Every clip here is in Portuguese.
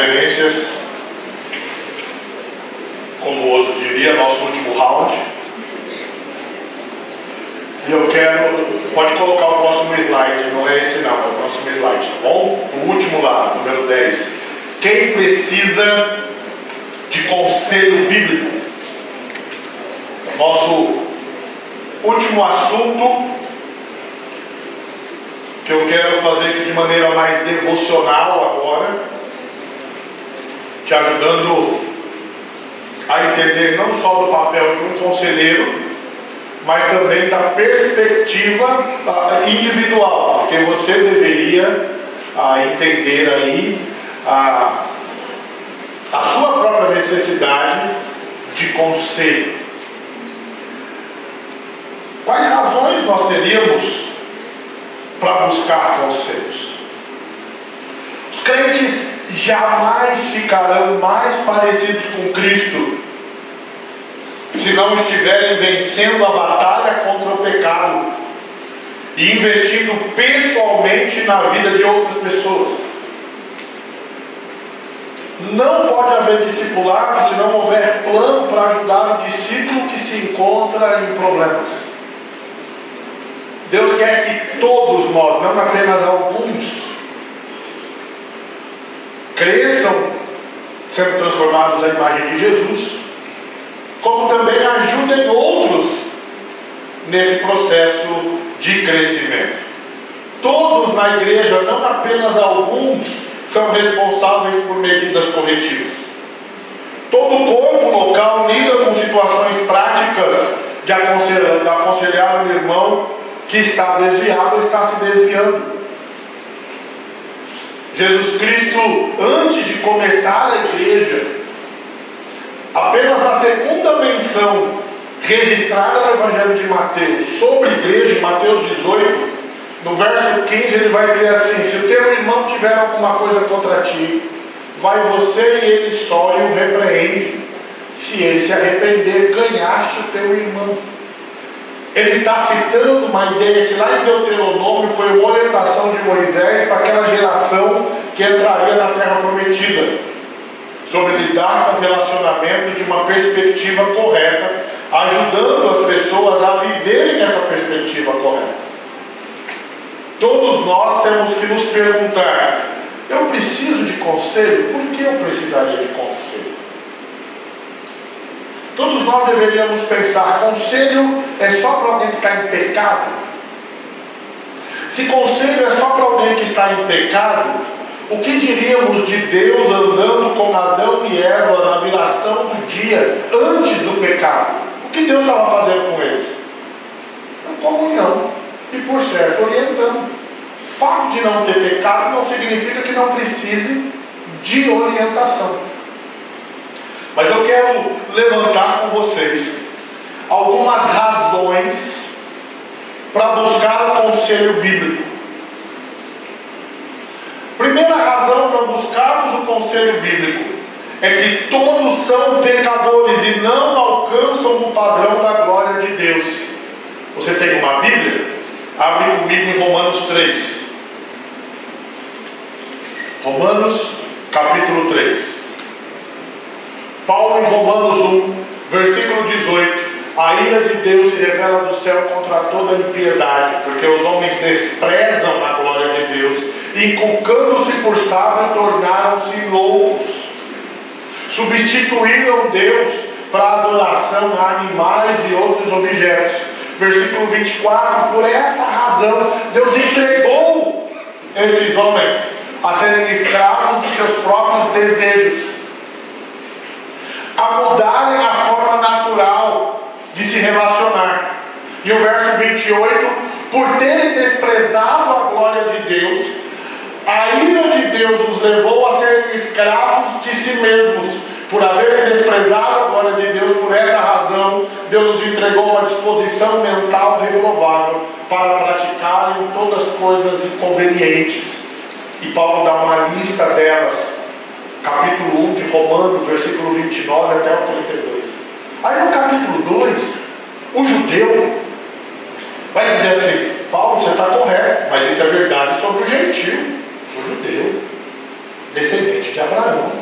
conferências, como o outro diria, nosso último round. E eu quero, pode colocar o próximo slide, não é esse não, é o próximo slide, tá bom? O último lá, número 10. Quem precisa de conselho bíblico? Nosso último assunto, que eu quero fazer isso de maneira mais devocional agora, te ajudando a entender não só do papel de um conselheiro, mas também da perspectiva individual, porque você deveria entender aí a sua própria necessidade de conselho. Quais razões nós teríamos para buscar conselhos? Os crentes jamais ficarão mais parecidos com Cristo se não estiverem vencendo a batalha contra o pecado e investindo pessoalmente na vida de outras pessoas. Não pode haver discipulado se não houver plano para ajudar o discípulo que se encontra em problemas. Deus quer que todos nós, não apenas alguns, cresçam sendo transformados à imagem de Jesus, como também ajudem outros nesse processo de crescimento. Todos na igreja, não apenas alguns, são responsáveis por medidas corretivas. Todo o corpo local lida com situações práticas de aconselhar o irmão que está desviado ou está se desviando. Jesus Cristo, antes de começar a igreja, apenas na segunda menção registrada no Evangelho de Mateus sobre a igreja, em Mateus 18, no verso 15, ele vai dizer assim: se o teu irmão tiver alguma coisa contra ti, vai você e ele só e o repreende. Se ele se arrepender, ganhaste o teu irmão. Ele está citando uma ideia que lá em Deuteronômio foi uma orientação de Moisés para aquela geração que entraria na terra prometida, sobre lidar com relacionamentos de uma perspectiva correta, ajudando as pessoas a viverem essa perspectiva correta. Todos nós temos que nos perguntar: eu preciso de conselho? Por que eu precisaria de conselho? Todos nós deveríamos pensar: conselho é só para alguém que está em pecado? Se conselho é só para alguém que está em pecado, o que diríamos de Deus andando com Adão e Eva na viração do dia, antes do pecado? O que Deus estava fazendo com eles? Comunhão. E por certo, orientando. O fato de não ter pecado não significa que não precise de orientação. Mas eu quero levantar com vocês algumas razões para buscar o conselho bíblico. Primeira razão para buscarmos o conselho bíblico é que todos são pecadores e não alcançam o padrão da glória de Deus. Você tem uma Bíblia? Abre comigo em Romanos 3. Romanos capítulo 3. Paulo em Romanos 1, versículo 18. A ira de Deus se revela do céu contra toda impiedade, porque os homens desprezam a glória de Deus, inculcando-se por sábio, tornaram-se loucos. Substituíram Deus para adoração a animais e outros objetos. Versículo 24. Por essa razão Deus entregou esses homens a serem escravos dos seus próprios desejos, a mudarem a forma natural de se relacionar. E o verso 28, por terem desprezado a glória de Deus, a ira de Deus os levou a serem escravos de si mesmos. Por haverem desprezado a glória de Deus, por essa razão, Deus os entregou uma disposição mental reprovável para praticarem todas as coisas inconvenientes. E Paulo dá uma lista delas, capítulo 1 de Romanos, versículo 29 até o 32. Aí no capítulo 2, o judeu vai dizer assim: Paulo, você está correto, mas isso é verdade sobre o gentio. Eu sou judeu, descendente de Abraão.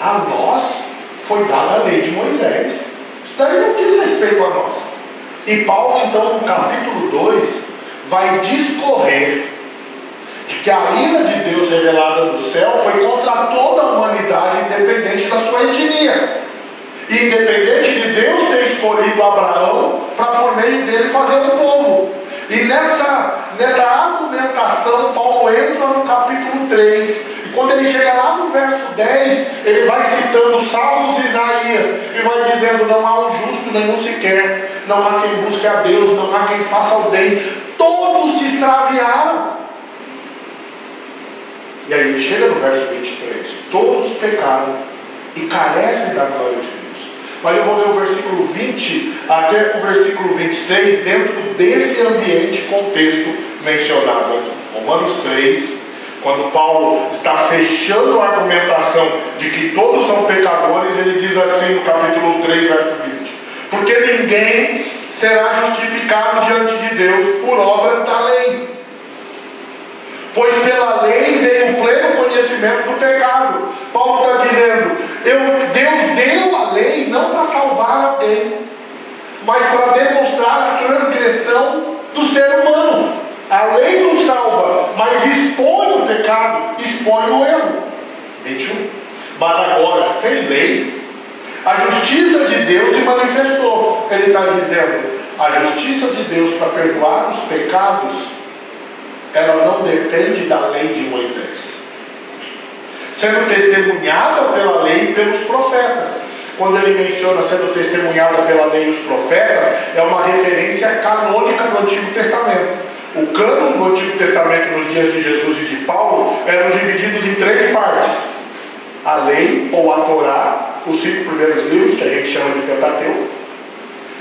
A nós foi dada a lei de Moisés. Isso daí não diz respeito a nós. E Paulo, então, no capítulo 2, vai discorrer de que a ira de Deus revelada do céu foi contra toda a humanidade, independente da sua etnia. E independente de Deus ter escolhido Abraão para por meio dele fazer um povo. E nessa argumentação, Paulo entra no capítulo 3. E quando ele chega lá no verso 10, ele vai citando Salmos e Isaías. E vai dizendo: não há um justo nenhum sequer. Não há quem busque a Deus. Não há quem faça o bem. Todos se extraviaram. E aí ele chega no verso 23. Todos pecaram e carecem da glória de Deus. Mas eu vou ler o versículo 20 até o versículo 26 dentro desse ambiente, contexto mencionado aqui. Romanos 3, quando Paulo está fechando a argumentação de que todos são pecadores, ele diz assim no capítulo 3, verso 20: porque ninguém será justificado diante de Deus por obras da lei, pois pela lei veio o pleno conhecimento do pecado. Paulo está dizendo: Deus deu a lei não para salvar alguém, mas para demonstrar a transgressão do ser humano. A lei não salva, mas expõe o pecado, expõe o erro. 21. Mas agora, sem lei, a justiça de Deus se manifestou. Ele está dizendo: a justiça de Deus para perdoar os pecados, ela não depende da lei de Moisés, sendo testemunhada pela lei e pelos profetas. Quando ele menciona sendo testemunhada pela lei e os profetas, é uma referência canônica do Antigo Testamento. O cânon do Antigo Testamento nos dias de Jesus e de Paulo eram divididos em 3 partes: a lei ou a Torá, os 5 primeiros livros, que a gente chama de Pentateuco,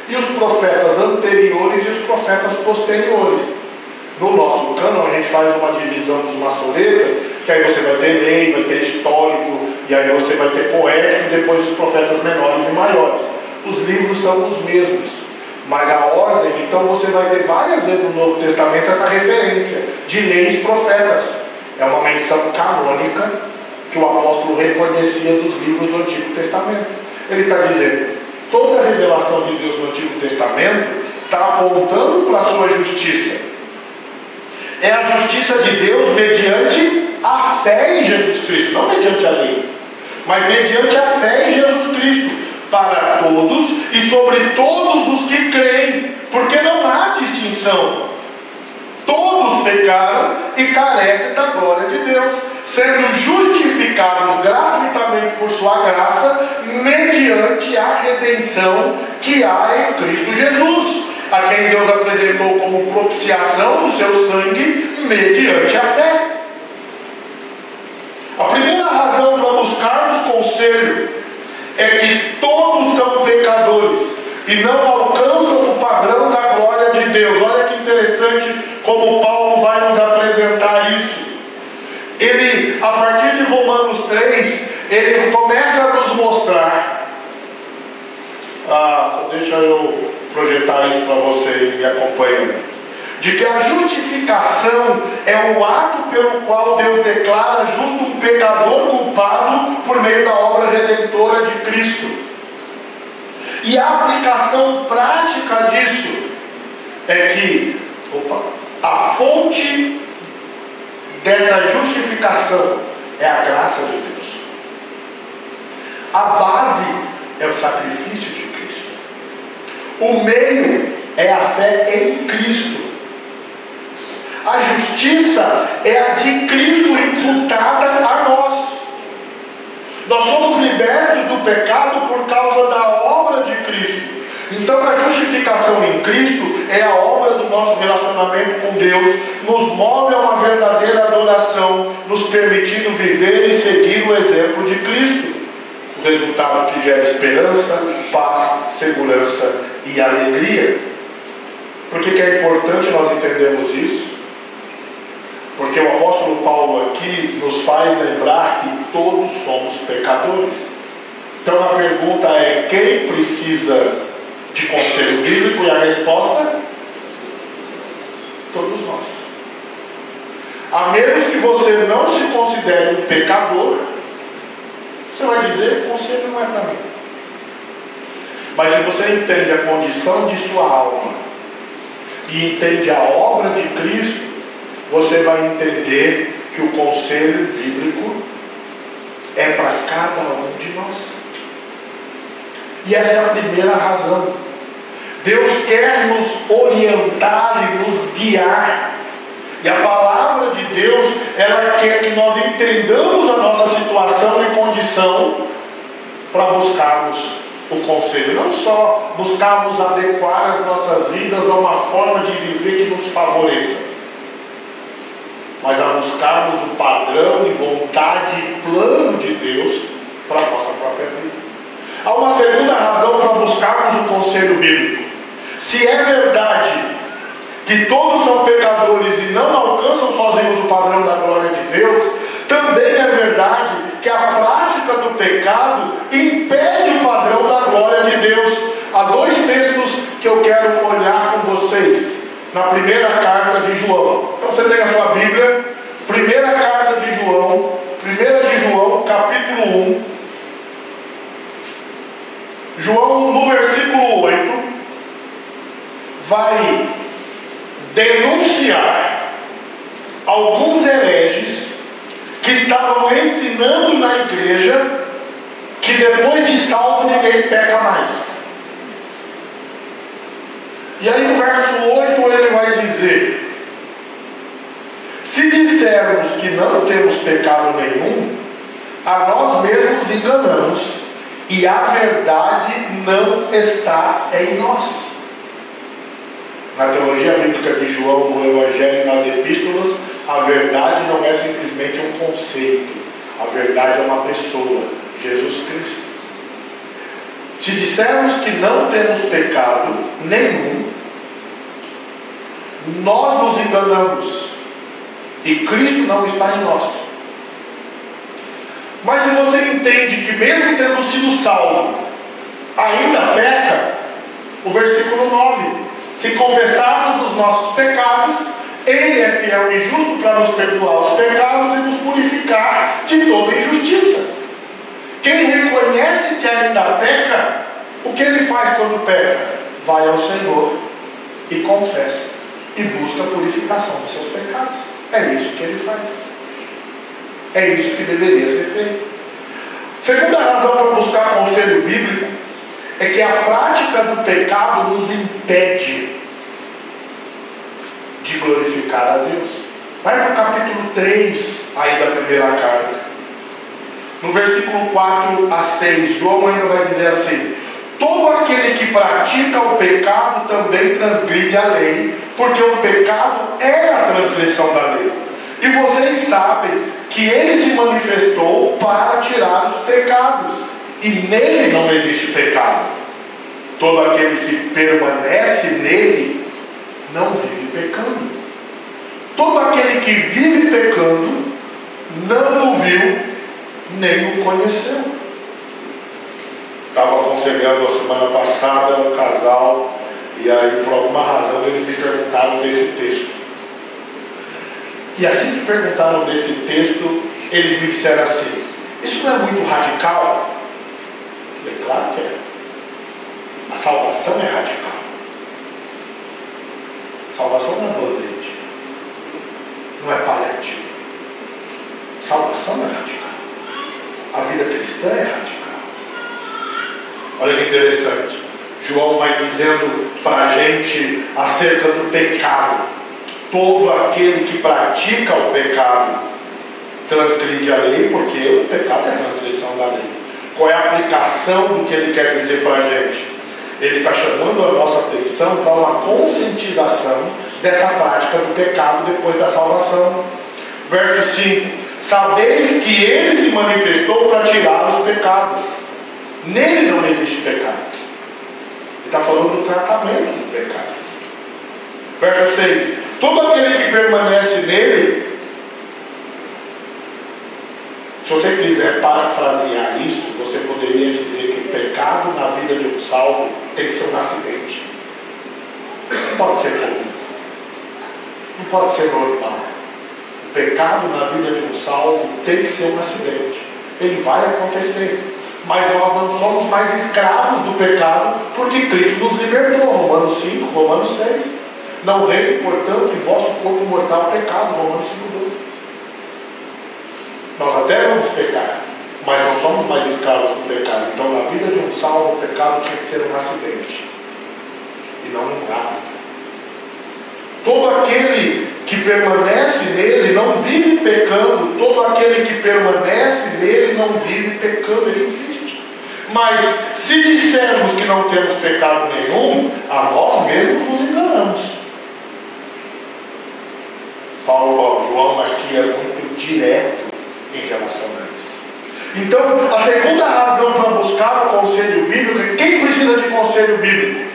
e os profetas anteriores e os profetas posteriores. No nosso cânon a gente faz uma divisão dos maçoretas, que aí você vai ter lei, vai ter histórico, e aí você vai ter poético, e depois os profetas menores e maiores. Os livros são os mesmos, mas a ordem, então você vai ter várias vezes no Novo Testamento essa referência de leis e profetas. É uma menção canônica que o apóstolo reconhecia dos livros do Antigo Testamento. Ele está dizendo: toda a revelação de Deus no Antigo Testamento está apontando para a sua justiça. É a justiça de Deus mediante a fé em Jesus Cristo, não mediante a lei, mas mediante a fé em Jesus Cristo, para todos e sobre todos os que creem, porque não há distinção. Todos pecaram e carecem da glória de Deus, sendo justificados gratuitamente por sua graça, mediante a redenção que há em Cristo Jesus, a quem Deus apresentou como propiciação do seu sangue, mediante a fé. A primeira razão para buscarmos conselho é que todos são pecadores e não alcançam o padrão da glória de Deus. Olha que interessante como Paulo vai nos apresentar isso. Ele, a partir de Romanos 3, ele começa a nos mostrar. Só deixa eu projetar isso para você me acompanhando. De que a justificação é o ato pelo qual Deus declara justo um pecador culpado por meio da obra redentora de Cristo. E a aplicação prática disso é que a fonte dessa justificação é a graça de Deus. A base é o sacrifício de Cristo. O meio é a fé em Cristo. A justiça é a de Cristo imputada a nós. Nós somos libertos do pecado por causa da obra de Cristo. Então a justificação em Cristo é a obra do nosso relacionamento com Deus, nos move a uma verdadeira adoração, nos permitindo viver e seguir o exemplo de Cristo. O resultado que gera esperança, paz, segurança e alegria. Por que é importante nós entendermos isso? Porque o apóstolo Paulo aqui nos faz lembrar que todos somos pecadores. Então a pergunta é: quem precisa de conselho bíblico? E a resposta: todos nós. A menos que você não se considere um pecador, Você vai dizer, o conselho não é para mim. Mas se você entende a condição de sua alma e entende a obra de Cristo, você vai entender que o conselho bíblico é para cada um de nós. E essa é a primeira razão. Deus quer nos orientar e nos guiar. E a palavra de Deus, ela quer que nós entendamos a nossa situação e condição para buscarmos o conselho. Não só buscarmos adequar as nossas vidas a uma forma de viver que nos favoreça, mas a buscarmos o padrão e vontade e plano de Deus para a nossa própria vida. Há uma segunda razão para buscarmos o conselho bíblico. Se é verdade que todos são pecadores e não alcançam sozinhos o padrão da glória de Deus, também é verdade que a prática do pecado impede o padrão da glória de Deus. Há dois textos que eu quero olhar com vocês. Na primeira carta de João. Então você tem a sua Bíblia, primeira carta de João, 1 de João, capítulo 1. João, no versículo 8, vai denunciar alguns hereges que estavam ensinando na igreja que depois de salvo ninguém peca mais. E aí no verso 8 ele vai dizer: se dissermos que não temos pecado nenhum, a nós mesmos enganamos, e a verdade não está em nós. Na teologia bíblica de João, no Evangelho e nas Epístolas, a verdade não é simplesmente um conceito. A verdade é uma pessoa, Jesus Cristo. Se dissermos que não temos pecado nenhum, nós nos enganamos e Cristo não está em nós. Mas se você entende que mesmo tendo sido salvo, ainda peca, o versículo 9: se confessarmos os nossos pecados, Ele é fiel e justo para nos perdoar os pecados e nos purificar de toda injustiça. Quem reconhece que ainda peca, o que ele faz quando peca? Vai ao Senhor e confessa e busca a purificação dos seus pecados. É isso que ele faz. É isso que deveria ser feito. Segunda razão para buscar conselho bíblico é que a prática do pecado nos impede de glorificar a Deus. Vai para o capítulo 3 aí da primeira carta. No versículo 4 a 6, João ainda vai dizer assim: todo aquele que pratica o pecado também transgride a lei, porque o pecado é a transgressão da lei. E vocês sabem que ele se manifestou para tirar os pecados, e nele não existe pecado. Todo aquele que permanece nele não vive pecando. Todo aquele que vive pecando não o viu nem o conheceu. Estava aconselhando a semana passada um casal, e aí por alguma razão eles me perguntaram desse texto. E assim que perguntaram desse texto, eles me disseram assim: isso não é muito radical? Eu falei: claro que é. A salvação é radical. Salvação não é band-aid, não é paliativo. Salvação é radical. A vida cristã é radical. Olha que interessante. João vai dizendo para a gente acerca do pecado. Todo aquele que pratica o pecado transgride a lei, porque o pecado é a transgressão da lei. Qual é a aplicação do que ele quer dizer para a gente? Ele está chamando a nossa atenção para uma conscientização dessa prática do pecado depois da salvação. Verso 5: sabeis que ele se manifestou para tirar os pecados. Nele não existe pecado. Ele está falando do tratamento do pecado. Verso 6: todo aquele que permanece nele. Se você quiser parafrasear isso, você poderia dizer que o pecado na vida de um salvo tem que ser um acidente. Não pode ser comum. Não pode ser normal. O pecado na vida de um salvo tem que ser um acidente. ele vai acontecer. Mas nós não somos mais escravos do pecado, porque Cristo nos libertou. Romanos 5, Romanos 6. Não reine, portanto, em vosso corpo mortal pecado. Romanos 5:12. Nós até vamos pecar, mas não somos mais escravos do pecado. Então, na vida de um salvo, o pecado tinha que ser um acidente e não um hábito. Todo aquele que permanece nele não vive pecando. Todo aquele que permanece nele não vive pecando. Ele insiste. Mas se dissermos que não temos pecado nenhum, a nós mesmos nos enganamos. João aqui é muito direto em relação a isso. Então, a segunda razão para buscar o conselho bíblico é: quem precisa de conselho bíblico?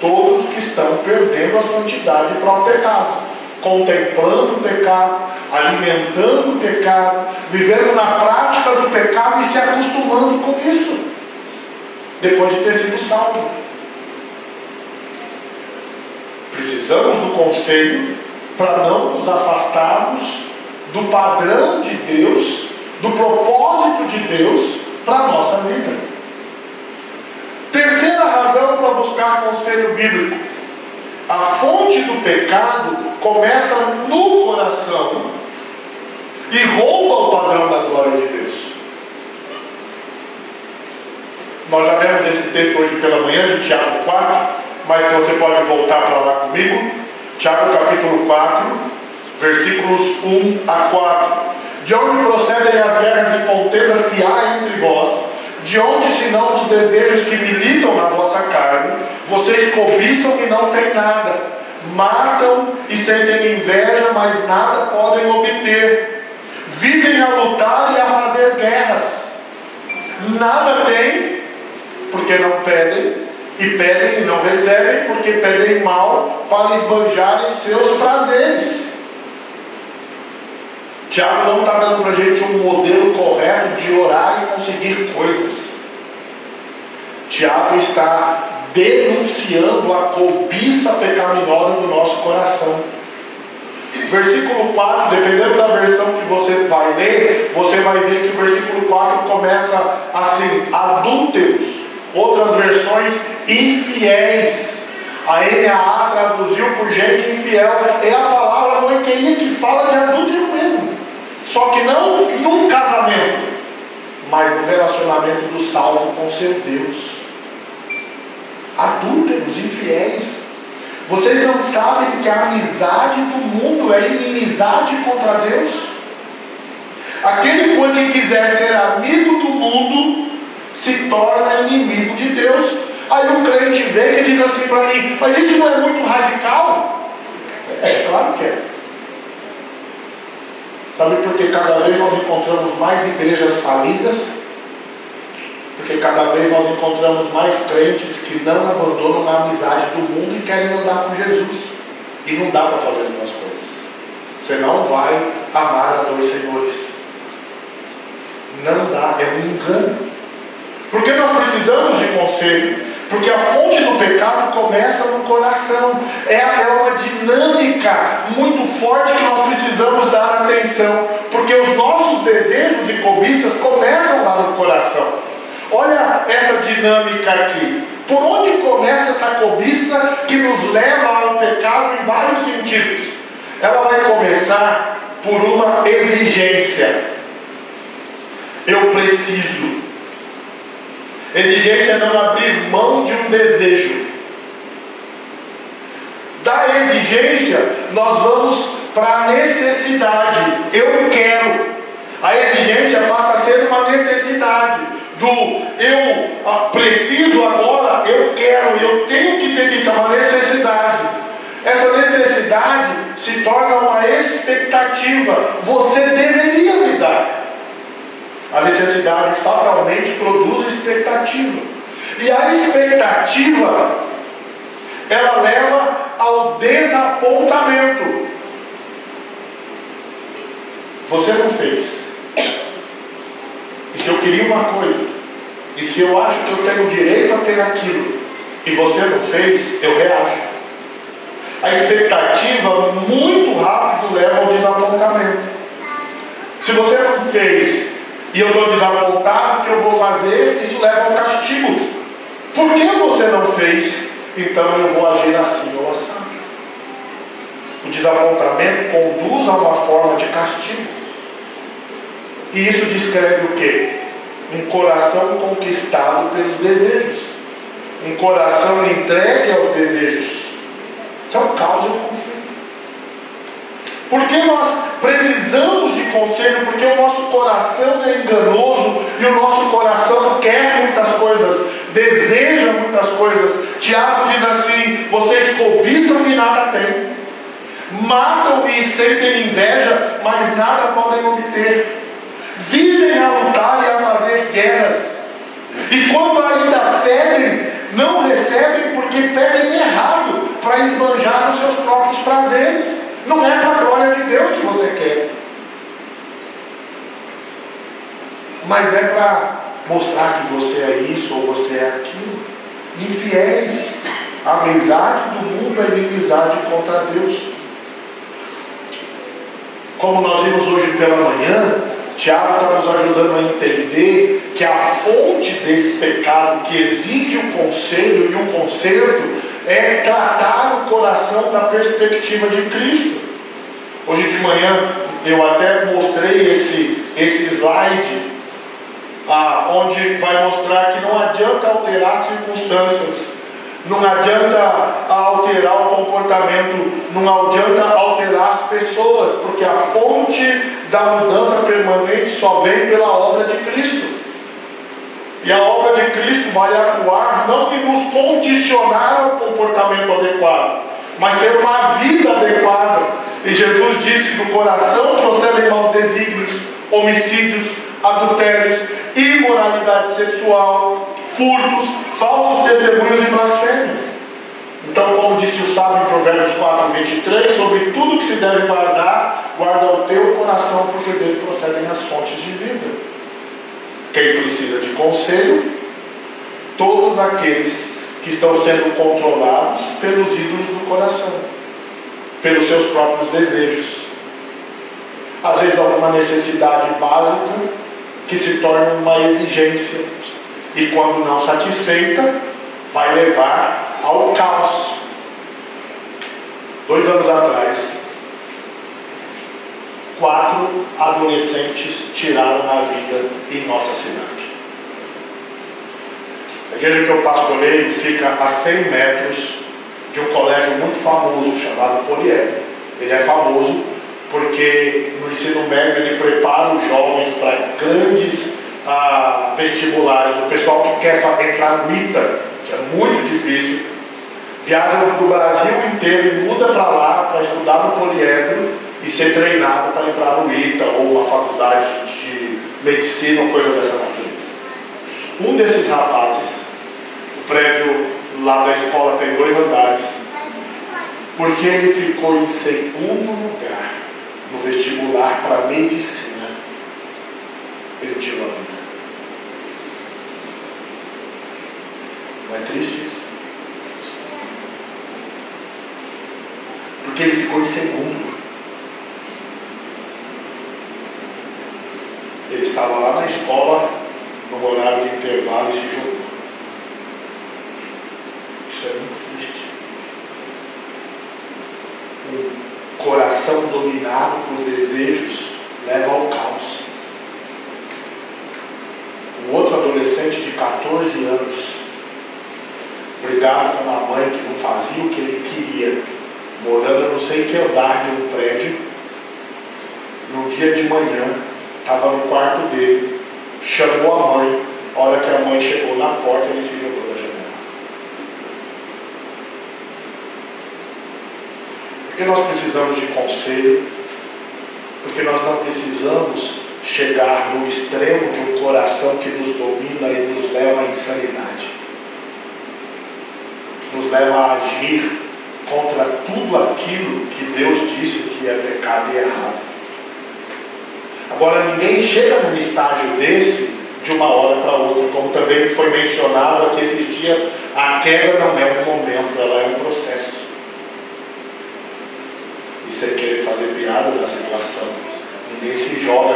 Todos que estão perdendo a santidade para o pecado, contemplando o pecado, alimentando o pecado, vivendo na prática do pecado e se acostumando com isso, depois de ter sido salvo. Precisamos do conselho para não nos afastarmos do padrão de Deus, do propósito de Deus para a nossa vida. Terceira razão para buscar conselho bíblico: a fonte do pecado começa no coração e rouba o padrão da glória de Deus. Nós já vemos esse texto hoje pela manhã, de Tiago 4, mas você pode voltar para lá comigo. Tiago capítulo 4, versículos 1 a 4. De onde procedem as guerras e contendas que há entre vós? De onde, senão dos desejos que militam na vossa carne? Vocês cobiçam e não têm nada, matam e sentem inveja, mas nada podem obter. Vivem a lutar e a fazer guerras. Nada têm, porque não pedem, e pedem e não recebem, porque pedem mal para esbanjarem seus prazeres. Tiago não está dando para a gente um modelo correto de orar e conseguir coisas. Tiago está denunciando a cobiça pecaminosa do nosso coração. Versículo 4, dependendo da versão que você vai ler, você vai ver que o versículo 4 começa assim: adúlteros. Outras versões, infiéis. A NAA traduziu por gente infiel. É a palavra moiqueia que fala de adúltero mesmo. Só que não num casamento, mas no relacionamento do salvo com seu Deus. Adúlteros, infiéis. Vocês não sabem que a amizade do mundo é inimizade contra Deus? Aquele, pois, que quiser ser amigo do mundo se torna inimigo de Deus. Aí o crente vem e diz assim para mim: mas isso não é muito radical? É, claro que é. Sabe por que cada vez nós encontramos mais igrejas falidas? Porque cada vez nós encontramos mais crentes que não abandonam a amizade do mundo e querem andar com Jesus. E não dá para fazer as duas coisas. Você não vai amar a dois senhores. Não dá, é um engano. Porque nós precisamos de conselho. Porque a fonte do pecado começa no coração. É uma dinâmica muito forte que nós precisamos dar atenção. Porque os nossos desejos e cobiças começam lá no coração. Olha essa dinâmica aqui. Por onde começa essa cobiça que nos leva ao pecado em vários sentidos? Ela vai começar por uma exigência. Eu preciso. Exigência é não abrir mão de um desejo. Da exigência, nós vamos para a necessidade. Eu quero. A exigência passa a ser uma necessidade. Do eu preciso agora, eu quero, eu tenho que ter isso, é uma necessidade. Essa necessidade se torna uma expectativa. Você deveria me dar. A necessidade fatalmente produz expectativa. E a expectativa, ela leva ao desapontamento. Você não fez. E se eu queria uma coisa, e se eu acho que eu tenho direito a ter aquilo, e você não fez, eu reajo. A expectativa muito rápido leva ao desapontamento. Se você não fez, e eu estou desapontado, o que eu vou fazer? Isso leva ao castigo. Por que você não fez? Então eu vou agir assim ou assim. O desapontamento conduz a uma forma de castigo. E isso descreve o quê? Um coração conquistado pelos desejos. Um coração entregue aos desejos. Isso é um caos e um conflito. Por que nós precisamos de conselho? Porque o nosso coração é enganoso e o nosso coração quer muitas coisas, deseja muitas coisas. Tiago diz assim: vocês cobiçam e nada têm, matam-me e sentem inveja, mas nada podem obter. Vivem a lutar e a fazer guerras, e quando ainda pedem, não recebem porque pedem errado, para esbanjar os seus próprios prazeres. Não é para a glória de Deus que você quer, mas é para mostrar que você é isso ou você é aquilo. Infiéis. A amizade do mundo é inimizade contra Deus. Como nós vimos hoje pela manhã, Tiago está nos ajudando a entender que a fonte desse pecado que exige o conselho e o conserto é tratar o coração da perspectiva de Cristo. Hoje de manhã eu até mostrei esse slide, onde vai mostrar que não adianta alterar circunstâncias, não adianta alterar o comportamento, não adianta alterar as pessoas, porque a fonte da mudança permanente só vem pela obra de Cristo. E a obra de Cristo vai atuar não em nos condicionar ao comportamento adequado, mas ter uma vida adequada. E Jesus disse: do coração procedem maus desígnios, homicídios, adultérios, imoralidade sexual, furtos, falsos testemunhos e blasfêmias. Então, como disse o sábio em Provérbios 4:23, sobre tudo que se deve guardar, guarda o teu coração, porque dele procedem as fontes de vida. Quem precisa de conselho? Todos aqueles que estão sendo controlados pelos ídolos do coração, pelos seus próprios desejos. Às vezes alguma necessidade básica que se torna uma exigência, e quando não satisfeita, vai levar ao caos. 2 anos atrás, 4 adolescentes tiraram a vida em nossa cidade. A igreja que eu pastorei fica a 100 metros de um colégio muito famoso chamado Poliedro. Ele é famoso porque no ensino médio ele prepara os jovens para grandes vestibulares. O pessoal que quer entrar no ITA, que é muito difícil, viaja do Brasil inteiro e muda para lá para estudar no Poliedro e ser treinado para entrar no ITA ou uma faculdade de medicina ou coisa dessa natureza. Um desses rapazes, o prédio lá da escola tem 2 andares, porque ele ficou em segundo lugar no vestibular para medicina, ele tirou a vida. Não é triste isso? Porque ele ficou em segundo. Ele estava lá na escola, no horário de intervalo, e se jogou. Isso é muito triste. Um coração dominado por desejos leva ao caos. Um outro adolescente de 14 anos, brigado com uma mãe que não fazia o que ele queria, morando não sei que andar de um prédio. No dia de manhã, estava no quarto dele, chamou a mãe. A hora que a mãe chegou na porta, ele se jogou da janela. Porque nós precisamos de conselho, porque nós não precisamos chegar no extremo de um coração que nos domina e nos leva à insanidade, nos leva a agir contra tudo aquilo que Deus disse que é pecado e errado. Agora, ninguém chega num estágio desse de uma hora para outra, como também foi mencionado aqui esses dias. A queda não é um momento, ela é um processo. E sem querer fazer piada da situação, ninguém se joga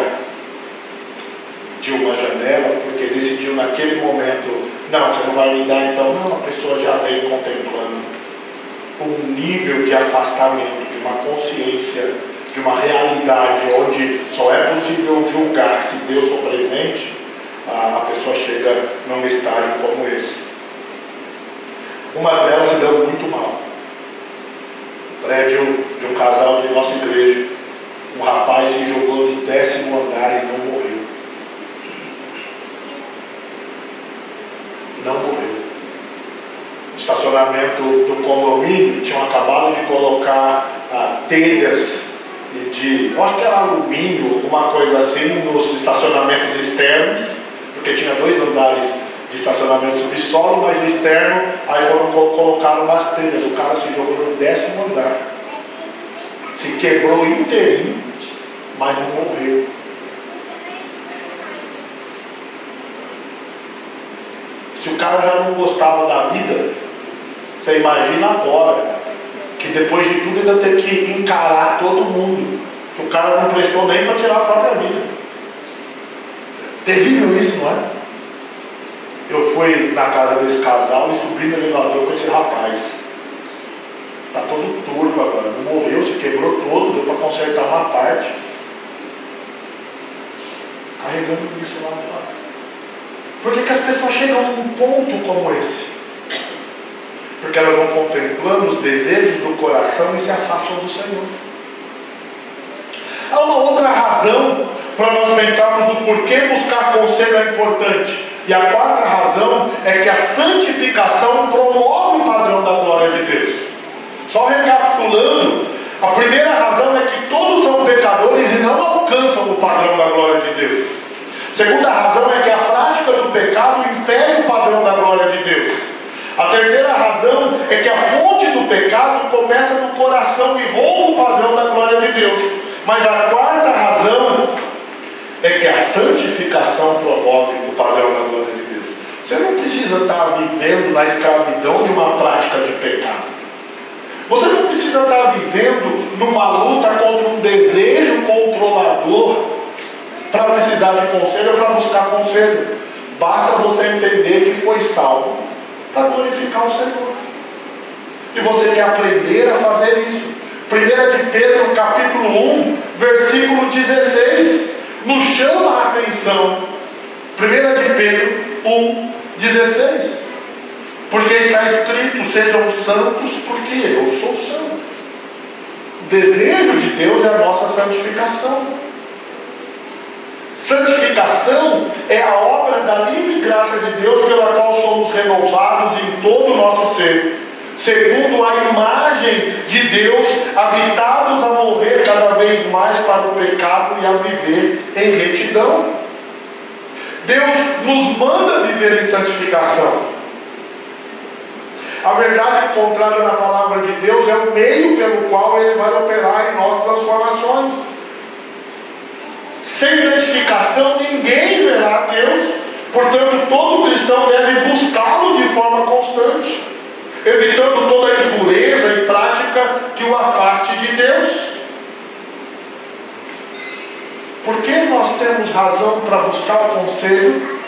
de uma janela, porque decidiu naquele momento, não, você não vai me dar, então não, a pessoa já vem contemplando um nível de afastamento, de uma consciência, de uma realidade onde só é possível julgar se Deus for presente. A pessoa chega num estágio como esse. Umas delas se deu muito mal. Prédio de um casal de nossa igreja, um rapaz se jogou do 10º andar e não morreu. Não morreu. O estacionamento do condomínio tinham acabado de colocar telhas de, eu acho que era alumínio, alguma coisa assim, nos estacionamentos externos, porque tinha 2 andares de estacionamento subsolo, mas o externo, aí colocaram umas telhas. O cara se jogou no 10º andar, se quebrou inteirinho, mas não morreu. Se o cara já não gostava da vida, você imagina agora, que depois de tudo ainda ter que encarar todo mundo, que o cara não prestou nem para tirar a própria vida. Terrível isso, não é? Eu fui na casa desse casal e subi no elevador com esse rapaz. Está todo turvo agora, não morreu, se quebrou todo, deu para consertar uma parte. Carregando isso lá do lado. Por que as pessoas chegam num ponto como esse? Porque elas vão contemplando os desejos do coração e se afastam do Senhor. Há uma outra razão para nós pensarmos no porquê buscar conselho é importante. E a 4ª razão é que a santificação promove o padrão da glória de Deus. Só recapitulando, a primeira razão é que todos são pecadores e não alcançam o padrão da glória de Deus. A segunda razão é que a prática do pecado impede o padrão da glória de Deus. A terceira razão é que a fonte do pecado começa no coração e rouba o padrão da glória de Deus. Mas a 4ª razão é que a santificação promove o padrão da glória de Deus. Você não precisa estar vivendo na escravidão de uma prática de pecado. Você não precisa estar vivendo numa luta contra um desejo controlador para precisar de conselho ou para buscar conselho. Basta você entender que foi salvo para glorificar o Senhor. E você quer aprender a fazer isso. 1 de Pedro, capítulo 1, versículo 16, nos chama a atenção. 1 de Pedro 1, 16. Porque está escrito, sejam santos, porque eu sou santo. O desejo de Deus é a nossa santificação. Santificação é a obra da livre graça de Deus pela qual somos renovados em todo o nosso ser, segundo a imagem de Deus, habitados a morrer cada vez mais para o pecado e a viver em retidão. Deus nos manda viver em santificação. A verdade encontrada na palavra de Deus é o meio pelo qual Ele vai operar em nós transformações. Sem santificação ninguém verá a Deus. Portanto, todo cristão deve buscá-lo de forma constante, evitando toda a impureza e prática que o afaste de Deus. Por que nós temos razão para buscar o conselho?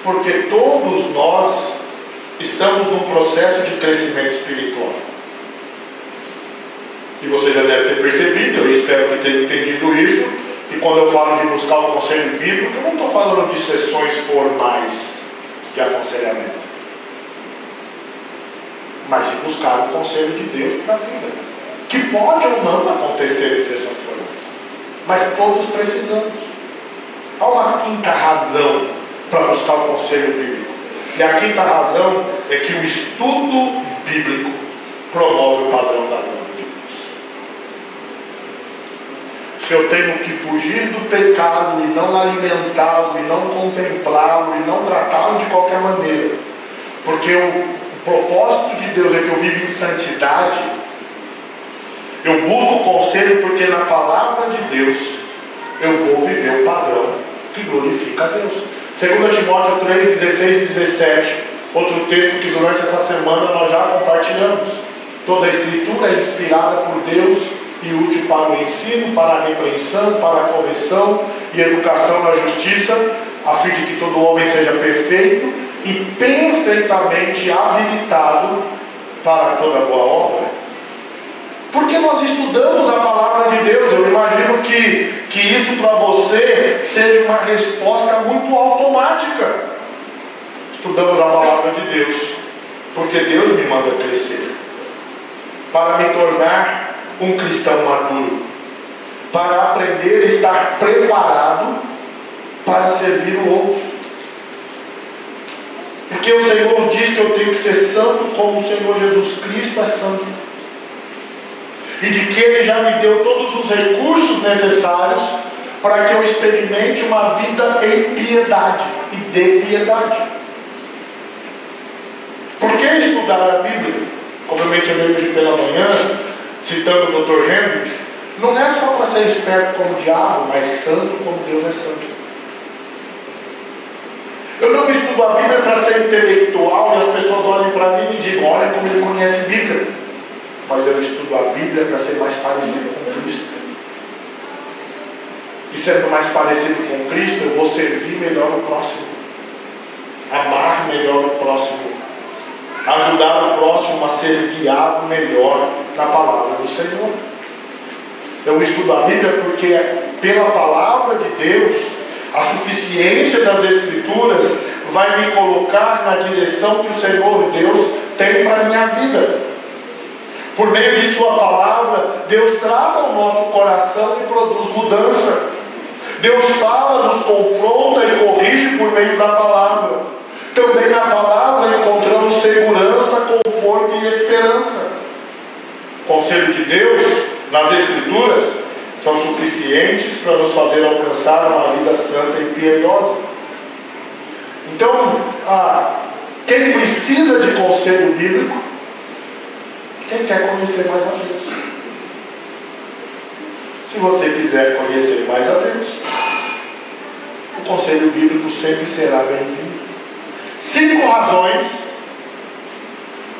Porque todos nós estamos num processo de crescimento espiritual. E você já deve ter percebido, eu espero que tenha entendido isso, que quando eu falo de buscar o conselho bíblico, eu não estou falando de sessões formais de aconselhamento, mas de buscar o conselho de Deus para a vida, que pode ou não acontecer em sessões formais, mas todos precisamos. Há uma 5ª razão para buscar o conselho bíblico, e a 5ª razão é que o estudo bíblico promove o padrão da glória de Deus. Se eu tenho que fugir do pecado e não alimentá-lo, e não contemplá-lo, e não tratá-lo de qualquer maneira, porque o propósito de Deus é que eu viva em santidade, eu busco o conselho porque na palavra de Deus eu vou viver o padrão que glorifica a Deus. 2 Timóteo 3, 16 e 17, outro texto que durante essa semana nós já compartilhamos. Toda a Escritura é inspirada por Deus e útil para o ensino, para a repreensão, para a correção e educação na justiça, a fim de que todo homem seja perfeito e perfeitamente habilitado para toda boa obra. Porque nós estudamos a palavra de Deus. Eu imagino que isso para você seja uma resposta muito automática. Estudamos a palavra de Deus porque Deus me manda crescer, para me tornar um cristão maduro, para aprender a estar preparado para servir o outro. Porque o Senhor diz que eu tenho que ser santo como o Senhor Jesus Cristo é santo, e de que Ele já me deu todos os recursos necessários para que eu experimente uma vida em piedade e de piedade. Por que estudar a Bíblia? Como eu mencionei hoje pela manhã, citando o Dr. Hendricks, não é só para ser esperto como o diabo, mas santo como Deus é santo. Eu não estudo a Bíblia para ser intelectual e as pessoas olhem para mim e digam, olha como ele conhece a Bíblia. Mas eu estudo a Bíblia para ser mais parecido com Cristo. E sendo mais parecido com Cristo, eu vou servir melhor o próximo, amar melhor o próximo, ajudar o próximo a ser guiado melhor na palavra do Senhor. Eu estudo a Bíblia porque pela palavra de Deus, a suficiência das Escrituras vai me colocar na direção que o Senhor Deus tem para a minha vida. Por meio de sua palavra, Deus trata o nosso coração e produz mudança. Deus fala, nos confronta e corrige por meio da palavra. Também na palavra encontramos segurança, conforto e esperança. O conselho de Deus nas Escrituras são suficientes para nos fazer alcançar uma vida santa e piedosa. Então, quem precisa de conselho bíblico, quem quer conhecer mais a Deus. Se você quiser conhecer mais a Deus, o conselho bíblico sempre será bem-vindo. 5 razões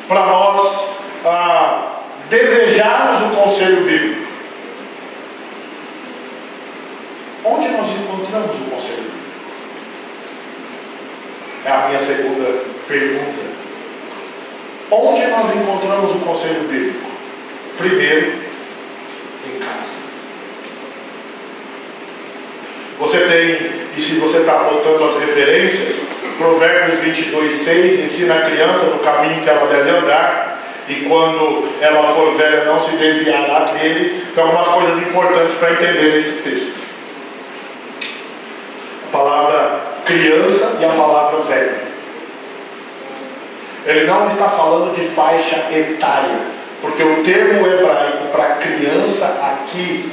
para nós desejarmos o conselho bíblico. Onde nós encontramos o conselho bíblico? É a minha segunda pergunta. Onde nós encontramos o conselho bíblico? Primeiro, em casa. Você tem, e se você está anotando as referências, Provérbios 22:6 ensina a criança no caminho que ela deve andar, e quando ela for velha não se desviará dele. Então, algumas coisas importantes para entender esse texto. A palavra criança e a palavra velho. Ele não está falando de faixa etária, porque o termo hebraico para criança aqui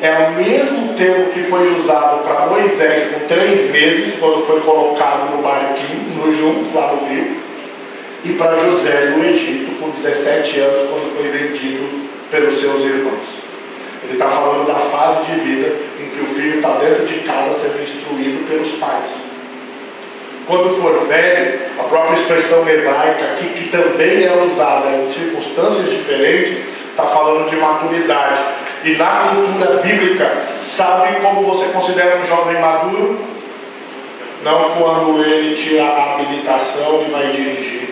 é o mesmo termo que foi usado para Moisés com 3 meses, quando foi colocado no barquinho, no junco, lá no rio, e para José no Egito com 17 anos, quando foi vendido pelos seus irmãos. Ele está falando da fase de vida em que o filho está dentro de casa sendo instruído pelos pais. Quando for velho, a própria expressão hebraica aqui, que também é usada em circunstâncias diferentes, está falando de maturidade. E na cultura bíblica, sabe como você considera um jovem maduro? Não quando ele tira a habilitação e vai dirigir.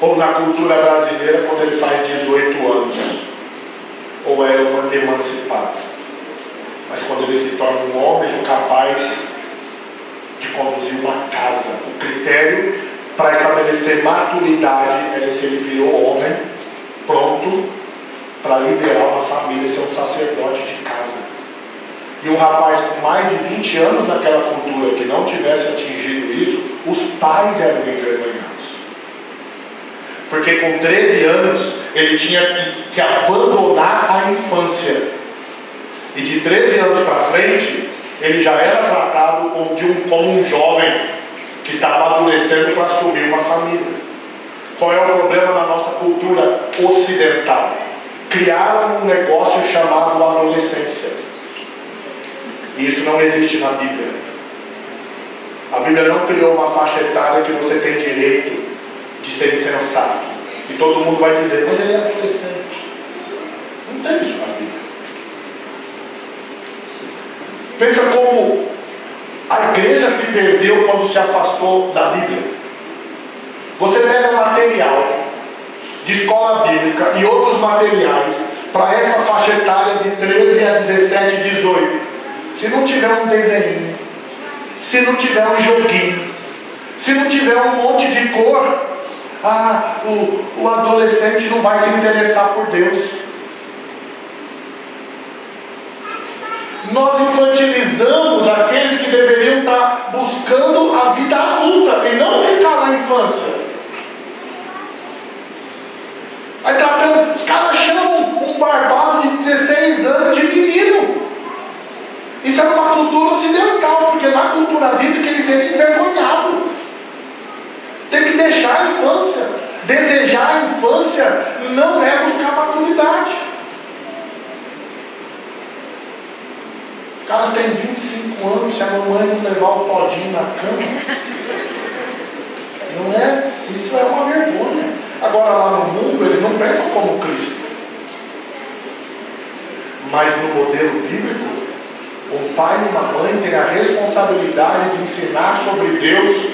Ou na cultura brasileira, quando ele faz 18 anos. Ou é um emancipado. Mas quando ele se torna um homem capaz de conduzir uma casa. O critério para estabelecer maturidade é se ele virou homem pronto para liderar uma família, ser um sacerdote de casa. E um rapaz com mais de 20 anos naquela cultura que não tivesse atingido isso, os pais eram envergonhados. Porque com 13 anos ele tinha que abandonar a infância. E de 13 anos para frente, ele já era tratado como um jovem que está amadurecendo para assumir uma família. Qual é o problema na nossa cultura ocidental? Criaram um negócio chamado adolescência. E isso não existe na Bíblia. A Bíblia não criou uma faixa etária que você tem direito de ser insensato. E todo mundo vai dizer, mas ele é adolescente. Não tem isso na Bíblia. Pensa como A igreja se perdeu quando se afastou da Bíblia. Você pega material de escola bíblica e outros materiais para essa faixa etária de 13 a 17, 18. Se não tiver um desenho, se não tiver um joguinho, se não tiver um monte de cor, o adolescente não vai se interessar por Deus. Nós infantilizamos aqueles que deveriam estar buscando a vida adulta e não ficar na infância. Aí tratando, os caras chamam um barbado de 16 anos de menino. Isso é uma cultura ocidental, porque na cultura bíblica ele seria envergonhado. Tem que deixar a infância. Desejar a infância não é buscar maturidade. Os caras têm 25 anos, se a mamãe não levar o todinho na cama, não é? Isso é uma vergonha. Agora lá no mundo eles não pensam como Cristo. Mas no modelo bíblico, um pai e uma mãe têm a responsabilidade de ensinar sobre Deus,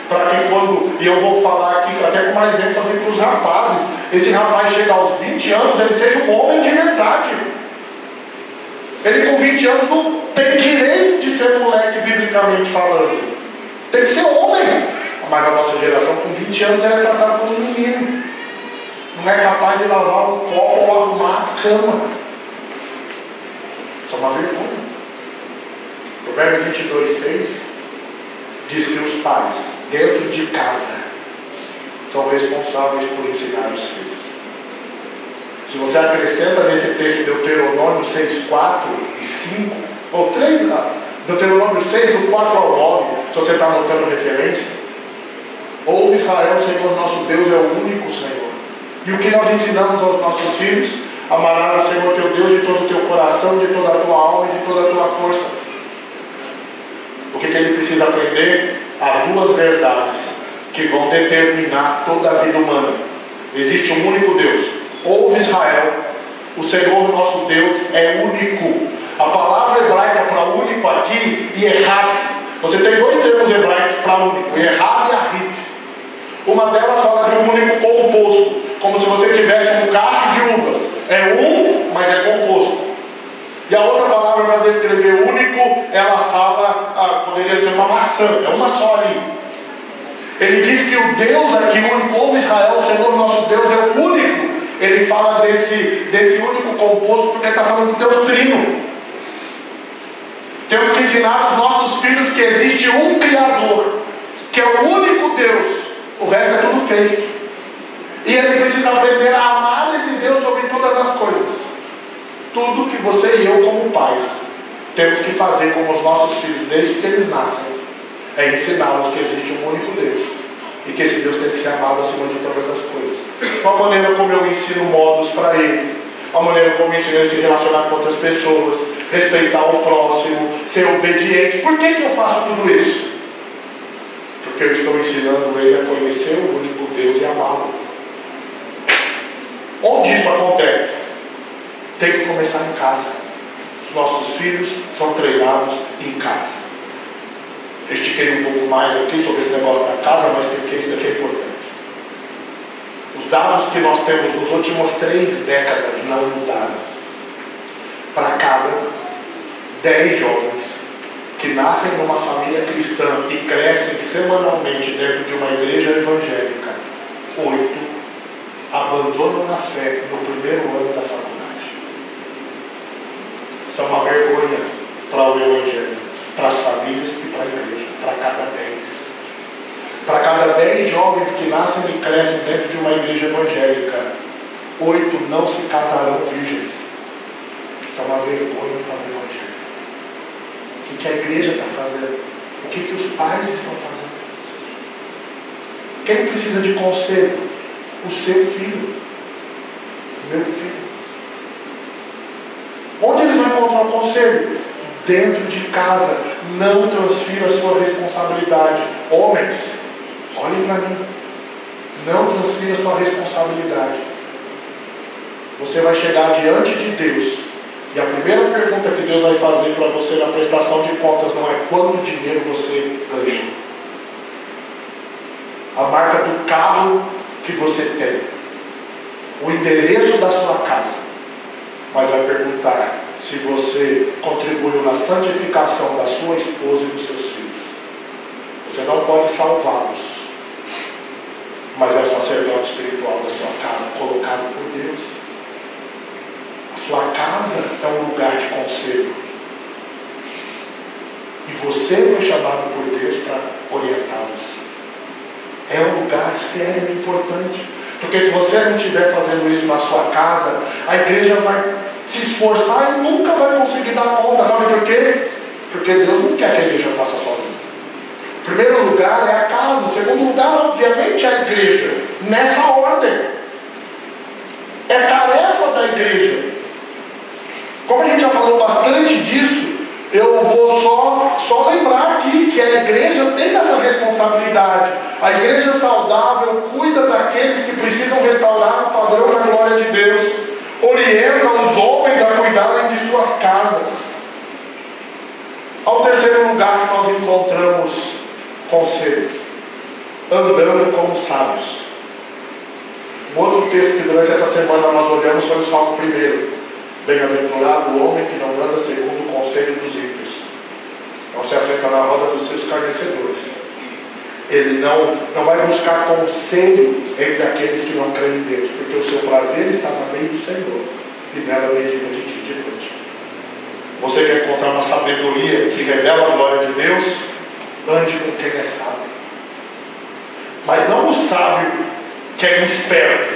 para que quando, e eu vou falar aqui até com mais ênfase para os rapazes, esse rapaz chega aos 20 anos, ele seja um homem de verdade. Ele com 20 anos não tem direito de ser moleque biblicamente falando. Tem que ser homem. Mas na nossa geração, com 20 anos, ele é tratado como um menino. Não é capaz de lavar um copo ou arrumar a cama. Isso é uma vergonha. Provérbio 22:6 diz que os pais, dentro de casa, são responsáveis por ensinar os filhos. Se você acrescenta nesse texto Deuteronômio 6, 4 e 5, ou 3, Deuteronômio 6, do 4 ao 9, se você está anotando referência, ouve Israel, o Senhor nosso Deus é o único Senhor. E o que nós ensinamos aos nossos filhos? Amarás o Senhor teu Deus de todo o teu coração, de toda a tua alma e de toda a tua força. O que ele precisa aprender? Há duas verdades que vão determinar toda a vida humana. Existe um único Deus. Ouve Israel, o Senhor nosso Deus é único. A palavra hebraica para único aqui, Yehad. Você tem dois termos hebraicos para único, Yehad e Ahit. Uma delas fala de um único composto, como se você tivesse um cacho de uvas. É um, mas é composto. E a outra palavra para descrever único, ela fala, poderia ser uma maçã, é uma só ali. Ele diz que o Deus aqui, o único, ouve Israel, o Senhor nosso Deus é o único. Ele fala desse único composto porque ele está falando do Deus trino. Temos que ensinar os nossos filhos que existe um Criador, que é o único Deus. O resto é tudo fake. E ele precisa aprender a amar esse Deus sobre todas as coisas. Tudo que você e eu, como pais, temos que fazer com os nossos filhos desde que eles nascem é ensiná-los que existe um único Deus e que esse Deus tem que ser amado acima de todas as coisas. A maneira como eu ensino modos para eles, a maneira como eu ensino eles a se relacionar com outras pessoas, respeitar o próximo, ser obediente. Por que eu faço tudo isso? Porque eu estou ensinando ele a conhecer o único Deus e amá-lo. Onde isso acontece? Tem que começar em casa. Os nossos filhos são treinados em casa. Eu estiquei um pouco mais aqui sobre esse negócio da casa, mas porque isso daqui é importante. Os dados que nós temos nas últimas 3 décadas não mudaram. Para cada 10 jovens que nascem numa família cristã e crescem semanalmente dentro de uma igreja evangélica, 8 abandonam a fé no primeiro ano da faculdade. Isso é uma vergonha para o evangelho, para as famílias e para a igreja. Para cada 10. Para cada 10 jovens que nascem e crescem dentro de uma igreja evangélica, 8 não se casarão virgens. Isso é uma vergonha para o evangelho. O que a igreja está fazendo? O que os pais estão fazendo? Quem precisa de conselho? O seu filho. Meu filho. Onde eles vão encontrar o conselho? Dentro de casa. Não transfira a sua responsabilidade. Homens, olhem para mim. Não transfira a sua responsabilidade. Você vai chegar diante de Deus E a primeira pergunta que Deus vai fazer para você na prestação de contas não é quanto dinheiro você ganhou, a marca do carro que você tem, o endereço da sua casa, mas vai perguntar se você contribuiu na santificação da sua esposa e dos seus filhos. Você não pode salvá-los, mas é o sacerdote espiritual da sua casa, colocado por Deus. A sua casa é um lugar de conselho, e você foi chamado por Deus para orientá-los. É um lugar sério e importante, porque se você não estiver fazendo isso na sua casa, a igreja vai se esforçar e nunca vai conseguir dar conta. Sabe por quê? Porque Deus não quer que a igreja faça sozinha. O primeiro lugar é a casa, o segundo lugar, obviamente, é a igreja, nessa ordem. É tarefa da igreja. Como a gente já falou bastante disso, eu vou só lembrar aqui que a igreja tem essa responsabilidade. A igreja saudável cuida daqueles que precisam restaurar o padrão da glória de Deus, orienta os homens a cuidarem de suas casas. Ao terceiro lugar que nós encontramos conselho, andando como sábios. Um outro texto que durante essa semana nós olhamos foi o Salmo 1. Bem-aventurado o homem que não anda segundo o conselho dos ímpios, não se assenta na roda dos seus escarnecedores. Ele não vai buscar conselho entre aqueles que não creem em Deus, porque o seu prazer está na lei do Senhor, e nela medita de dia e de noite. Você quer encontrar uma sabedoria que revela a glória de Deus? Ande com quem é sábio. Mas não o sábio que é um esperto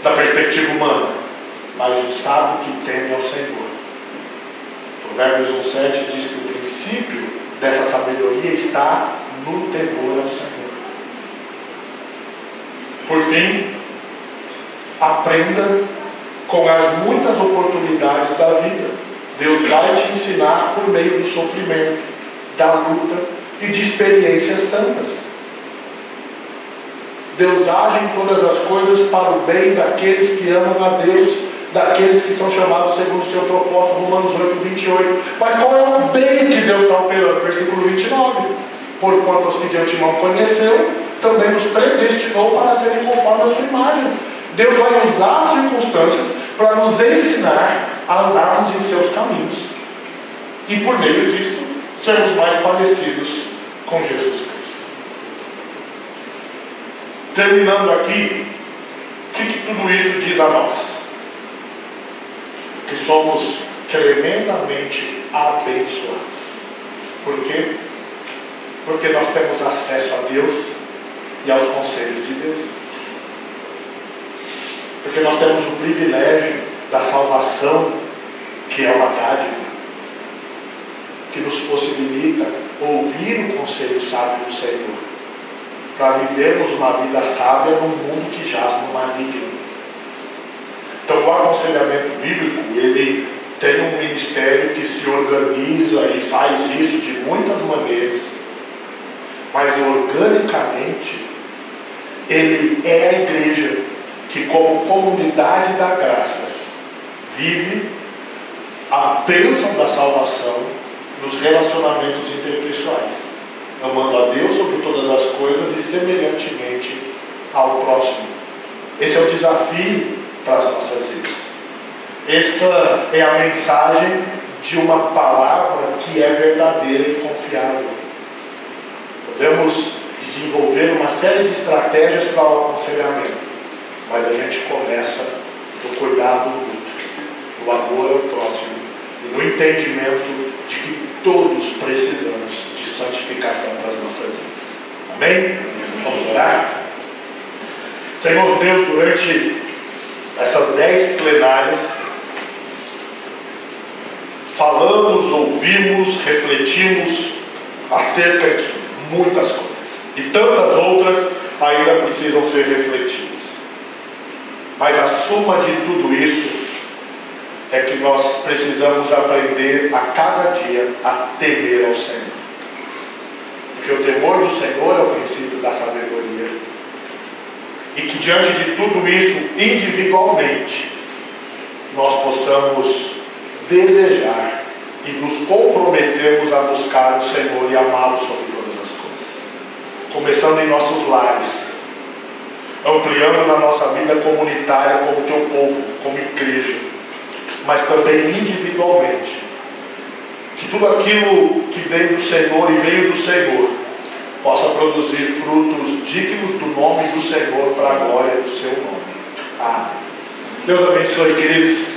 da perspectiva humana, mas o sábio que teme ao Senhor. Provérbios 1:7 diz que o princípio dessa sabedoria está no temor ao Senhor. Por fim, aprenda com as muitas oportunidades da vida. Deus vai te ensinar por meio do sofrimento, da luta e de experiências tantas. Deus age em todas as coisas para o bem daqueles que amam a Deus, daqueles que são chamados segundo o seu propósito, Romanos 8:28. Mas qual é o bem que Deus está operando? Versículo 29. Porquanto os que de antemão conheceu, também nos predestinou para serem conforme a sua imagem. Deus vai usar as circunstâncias para nos ensinar a andarmos em seus caminhos, e por meio disso sermos mais parecidos com Jesus Cristo. Terminando aqui, o que tudo isso diz a nós? Que somos tremendamente abençoados. Por quê? Porque nós temos acesso a Deus e aos conselhos de Deus. Porque nós temos o privilégio da salvação, que é uma dádiva, que nos possibilita ouvir o conselho sábio do Senhor, para vivermos uma vida sábia num mundo que jaz no maligno. Então, o aconselhamento bíblico, ele tem um ministério que se organiza e faz isso de muitas maneiras, mas organicamente ele é a igreja que, como comunidade da graça, vive a bênção da salvação nos relacionamentos interpessoais, amando a Deus sobre todas as coisas e semelhantemente ao próximo. Esse é o desafio para as nossas vidas. Essa é a mensagem de uma palavra que é verdadeira e confiável. Podemos desenvolver uma série de estratégias para o aconselhamento, mas a gente começa no cuidado mútuo, no amor ao próximo e no entendimento de que todos precisamos de santificação para as nossas vidas. Amém? Vamos orar? Senhor Deus, durante essas 10 plenárias, falamos, ouvimos, refletimos acerca de muitas coisas, e tantas outras ainda precisam ser refletidas. Mas a suma de tudo isso é que nós precisamos aprender a cada dia a temer ao Senhor. Porque o temor do Senhor é o princípio da sabedoria. E que diante de tudo isso, individualmente, nós possamos desejar e nos comprometermos a buscar o Senhor e amá-lo sobre todas as coisas. Começando em nossos lares, ampliando na nossa vida comunitária como teu povo, como igreja, mas também individualmente. Que tudo aquilo que vem do Senhor e veio do Senhor possa produzir frutos dignos do nome do Senhor para a glória do seu nome. Amém. Deus abençoe, queridos.